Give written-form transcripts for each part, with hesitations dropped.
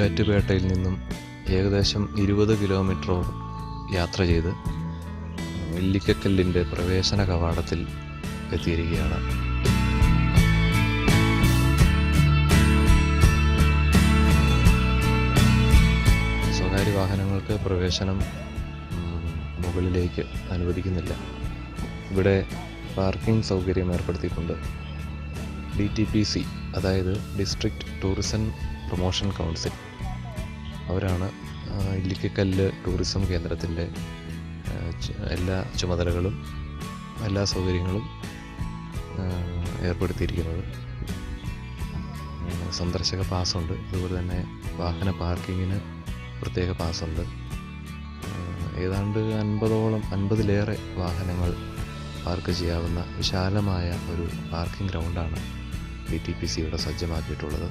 ഈരാറ്റുപേട്ടയിൽ നിന്നും ഏകദേശം 20 കിലോമീറ്ററോളം യാത്ര ചെയ്ത് ഇല്ലിക്കക്കല്ലിൻ്റെ പ്രവേശന കവാടത്തിൽ എത്തിയിരിക്കുകയാണ്. സ്വകാര്യ വാഹനങ്ങൾക്ക് പ്രവേശനം മുകളിലേക്ക് അനുവദിക്കുന്നില്ല. ഇവിടെ പാർക്കിംഗ് സൗകര്യം ഏർപ്പെടുത്തിയിട്ടുണ്ട്. DTPC, അതായത് ഡിസ്ട്രിക്റ്റ് ടൂറിസം പ്രൊമോഷൻ കൗൺസിൽ, അവരാണ് ഇല്ലിക്കക്കല്ല് ടൂറിസം കേന്ദ്രത്തിൻ്റെ എല്ലാ ചുമതലകളും എല്ലാ സൗകര്യങ്ങളും ഏർപ്പെടുത്തിയിരിക്കുന്നത്. സന്ദർശക പാസ്സുണ്ട്, അതുപോലെ തന്നെ വാഹന പാർക്കിങ്ങിന് പ്രത്യേക പാസ്സുണ്ട്. ഏതാണ്ട് 50-ലേറെ വാഹനങ്ങൾ പാർക്ക് ചെയ്യാവുന്ന വിശാലമായ ഒരു പാർക്കിംഗ് ഗ്രൗണ്ടാണ് DTPC ഇവിടെ സജ്ജമാക്കിയിട്ടുള്ളത്.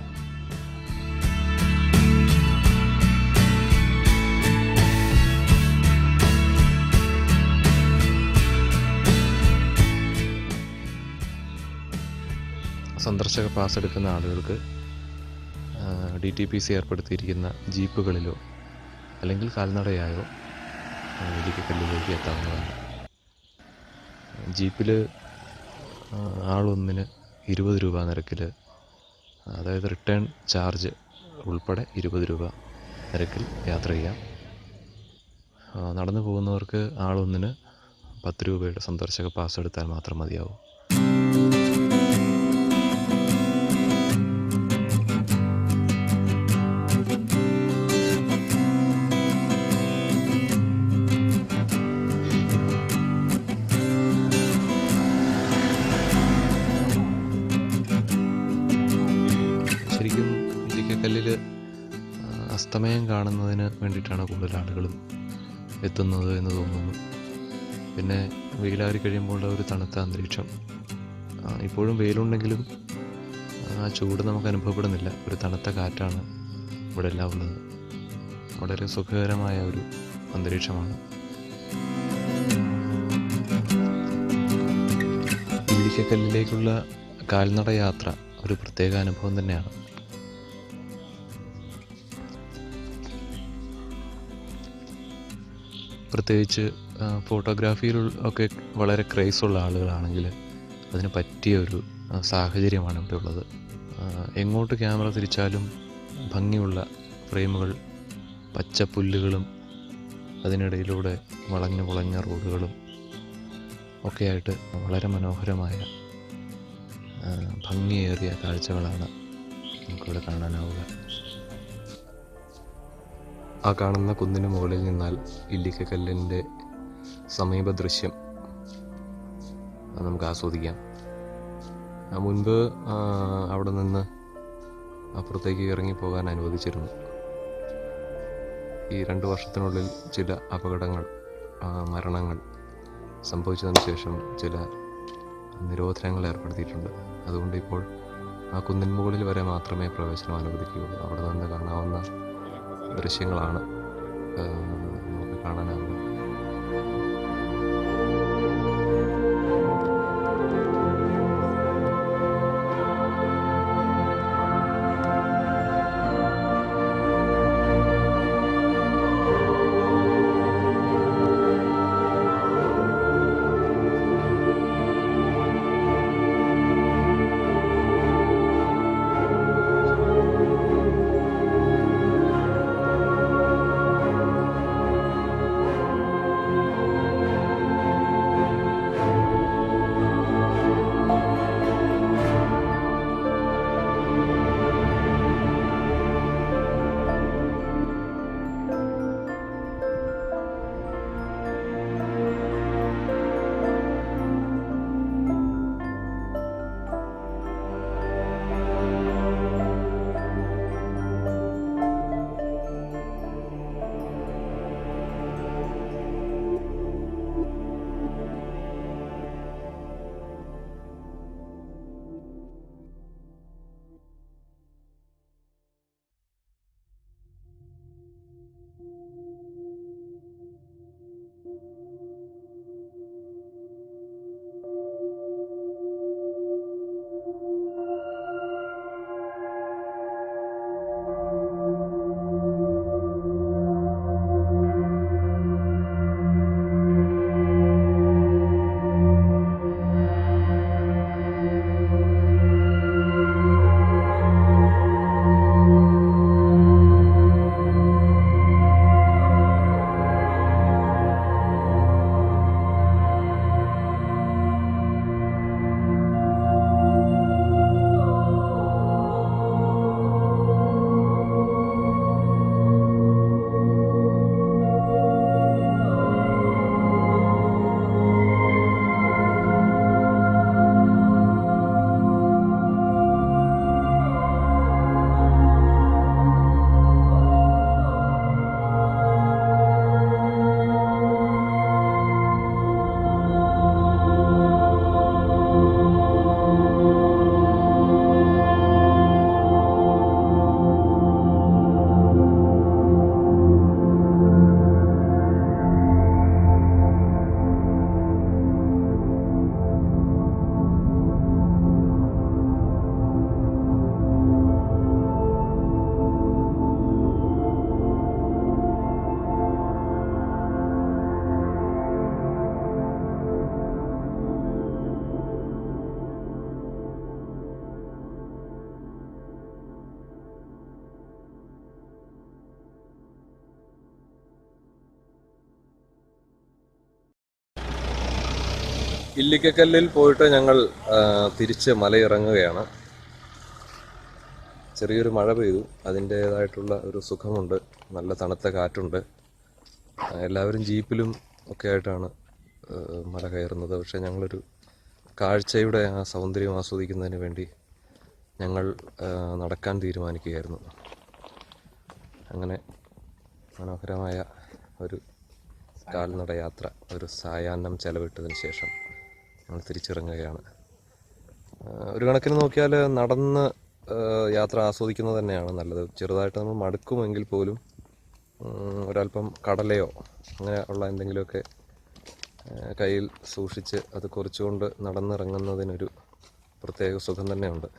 സന്ദർശക പാസ് എടുക്കുന്ന ആളുകൾക്ക് DTPC ഏർപ്പെടുത്തിയിരിക്കുന്ന ജീപ്പുകളിലോ അല്ലെങ്കിൽ കാൽനടയായോ ഇല്ലിക്കക്കല്ലിലേക്ക് എത്താവുന്നതാണ്. ജീപ്പിൽ ആളൊന്നിന് 20 രൂപ നിരക്കിൽ, അതായത് റിട്ടേൺ ചാർജ് ഉൾപ്പെടെ 20 രൂപ നിരക്കിൽ യാത്ര ചെയ്യാം. നടന്നു പോകുന്നവർക്ക് ആളൊന്നിന് 10 രൂപയുടെ സന്ദർശക പാസ് എടുത്താൽ മാത്രം മതിയാവും. ശരിക്കും ഇല്ലിക്കക്കല്ലിൽ അസ്തമയം കാണുന്നതിന് വേണ്ടിയിട്ടാണ് കൂടുതൽ ആളുകളും എത്തുന്നത് എന്ന് തോന്നുന്നു. പിന്നെ വെയിലാറി കഴിയുമ്പോൾ ഒരു തണുത്ത അന്തരീക്ഷം, ഇപ്പോഴും വെയിലുണ്ടെങ്കിലും ആ ചൂട് നമുക്ക് അനുഭവപ്പെടുന്നില്ല. ഒരു തണുത്ത കാറ്റാണ് ഇവിടെ എല്ലാം ഉള്ളത്. വളരെ സുഖകരമായ ഒരു അന്തരീക്ഷമാണ്. ഇല്ലിക്കക്കല്ലിലേക്കുള്ള കാൽനട യാത്ര ഒരു പ്രത്യേക അനുഭവം തന്നെയാണ്. പ്രത്യേകിച്ച് ഫോട്ടോഗ്രാഫിയിൽ ഒക്കെ വളരെ ക്രേസുള്ള ആളുകളാണെങ്കിൽ അതിന് പറ്റിയ ഒരു സാഹചര്യമാണ് ഇവിടെ ഉള്ളത്. എങ്ങോട്ട് ക്യാമറ തിരിച്ചാലും ഭംഗിയുള്ള ഫ്രെയിമുകൾ, പച്ച പുല്ലുകളും അതിനിടയിലൂടെ വളഞ്ഞു പുളഞ്ഞ റോഡുകളും ഒക്കെയായിട്ട് വളരെ മനോഹരമായ ഭംഗിയേറിയ കാഴ്ചകളാണ് നമുക്കിവിടെ കാണാനാവുക. ആ കാണുന്ന കുന്നിന് മുകളിൽ നിന്നാൽ ഇല്ലിക്കക്കല്ലിൻ്റെ സമീപ ദൃശ്യം നമുക്ക് ആസ്വദിക്കാം. മുൻപ് അവിടെ നിന്ന് അപ്പുറത്തേക്ക് ഇറങ്ങിപ്പോകാൻ അനുവദിച്ചിരുന്നു. ഈ 2 വർഷത്തിനുള്ളിൽ ചില അപകടങ്ങൾ, മരണങ്ങൾ സംഭവിച്ചതിന് ശേഷം ചില നിരോധനങ്ങൾ ഏർപ്പെടുത്തിയിട്ടുണ്ട്. അതുകൊണ്ട് ഇപ്പോൾ ആ കുന്നിൻ മുകളിൽ വരെ മാത്രമേ പ്രവേശനം അനുവദിക്കുകയുള്ളൂ. അവിടെ നിന്ന് കാണാവുന്ന ദൃശ്യങ്ങളാണ് നമുക്ക് കാണാനാവുക. ഇല്ലിക്കക്കല്ലിൽ പോയിട്ട് ഞങ്ങൾ തിരിച്ച് മലയിറങ്ങുകയാണ്. ചെറിയൊരു മഴ പെയ്തു, അതിൻ്റേതായിട്ടുള്ള ഒരു സുഖമുണ്ട്. നല്ല തണുത്ത കാറ്റുണ്ട്. എല്ലാവരും ജീപ്പിലും ഒക്കെ ആയിട്ടാണ് മല കയറുന്നത്. പക്ഷേ ഞങ്ങളൊരു കാഴ്ചയുടെ ആ സൗന്ദര്യം ആസ്വദിക്കുന്നതിന് വേണ്ടി ഞങ്ങൾ നടക്കാൻ തീരുമാനിക്കുകയായിരുന്നു. അങ്ങനെ മനോഹരമായ ഒരു കാൽനട യാത്ര, ഒരു സായാഹ്നം ചെലവിട്ടതിന് ശേഷം ഞങ്ങൾ തിരിച്ചിറങ്ങുകയാണ്. ഒരു കണക്കിന് നോക്കിയാൽ നടന്ന് യാത്ര ആസ്വദിക്കുന്നത് തന്നെയാണ് നല്ലത്. ചെറുതായിട്ട് നമ്മൾ മടുക്കുമെങ്കിൽ പോലും ഒരല്പം കടലയോ അങ്ങനെ ഉള്ള എന്തെങ്കിലുമൊക്കെ കയ്യിൽ സൂക്ഷിച്ച് അത് കുറിച്ചുകൊണ്ട് നടന്നിറങ്ങുന്നതിനൊരു പ്രത്യേക സുഖം തന്നെയുണ്ട്.